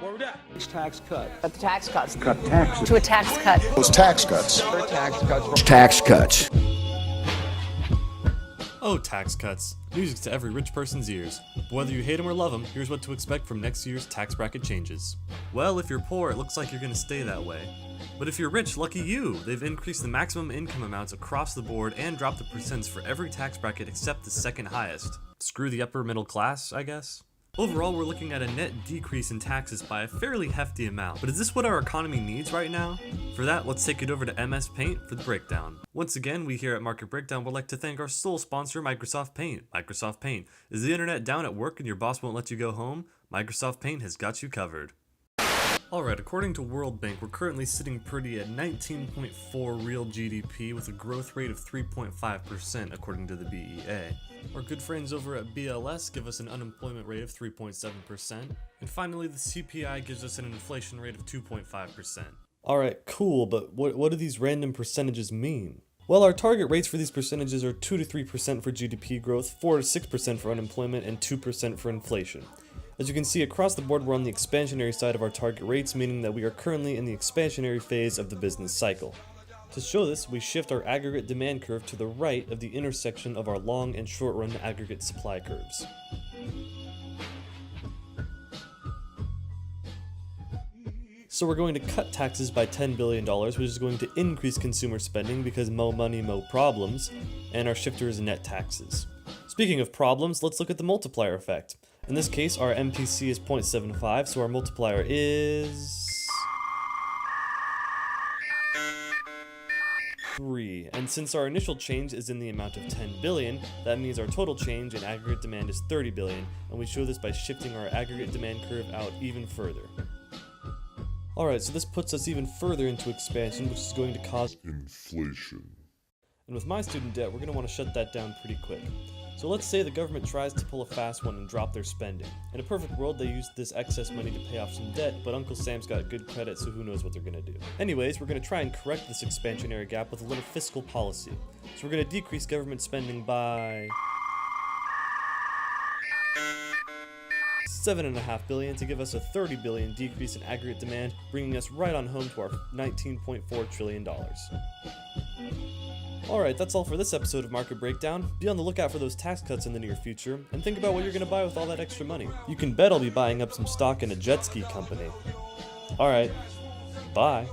Word up. Tax cut. But the tax cuts. Cut taxes. To a tax cut. Those tax cuts. For tax cuts. Tax cuts. Oh, tax cuts. Music to every rich person's ears. But whether you hate them or love them, here's what to expect from next year's tax bracket changes. Well, if you're poor, it looks like you're gonna stay that way. But if you're rich, lucky you! They've increased the maximum income amounts across the board and dropped the percents for every tax bracket except the second highest. Screw the upper middle class, I guess? Overall, we're looking at a net decrease in taxes by a fairly hefty amount. But is this what our economy needs right now? For that, let's take it over to MS Paint for the breakdown. Once again, we here at Market Breakdown would like to thank our sole sponsor, Microsoft Paint. Microsoft Paint. Is the internet down at work and your boss won't let you go home? Microsoft Paint has got you covered. Alright, according to World Bank, we're currently sitting pretty at 19.4 real GDP with a growth rate of 3.5% according to the BEA. Our good friends over at BLS give us an unemployment rate of 3.7%. And finally, the CPI gives us an inflation rate of 2.5%. Alright, cool, but what do these random percentages mean? Well, our target rates for these percentages are 2 to 3% for GDP growth, 4 to 6% for unemployment, and 2% for inflation. As you can see, across the board we're on the expansionary side of our target rates, meaning that we are currently in the expansionary phase of the business cycle. To show this, we shift our aggregate demand curve to the right of the intersection of our long and short run aggregate supply curves. So we're going to cut taxes by $10 billion, which is going to increase consumer spending because mo money, mo problems, and our shifter is net taxes. Speaking of problems, let's look at the multiplier effect. In this case, our MPC is 0.75, so our multiplier is 3. And since our initial change is in the amount of 10 billion, that means our total change in aggregate demand is 30 billion, and we show this by shifting our aggregate demand curve out even further. Alright, so this puts us even further into expansion, which is going to cause inflation. And with my student debt, we're going to want to shut that down pretty quick. So let's say the government tries to pull a fast one and drop their spending. In a perfect world, they use this excess money to pay off some debt, but Uncle Sam's got good credit, so who knows what they're gonna do. Anyways, we're gonna try and correct this expansionary gap with a little fiscal policy. So we're gonna decrease government spending by $7.5 billion to give us a $30 billion decrease in aggregate demand, bringing us right on home to our $19.4 trillion. Alright, that's all for this episode of Market Breakdown. Be on the lookout for those tax cuts in the near future, and think about what you're going to buy with all that extra money. You can bet I'll be buying up some stock in a jet ski company. Alright, bye.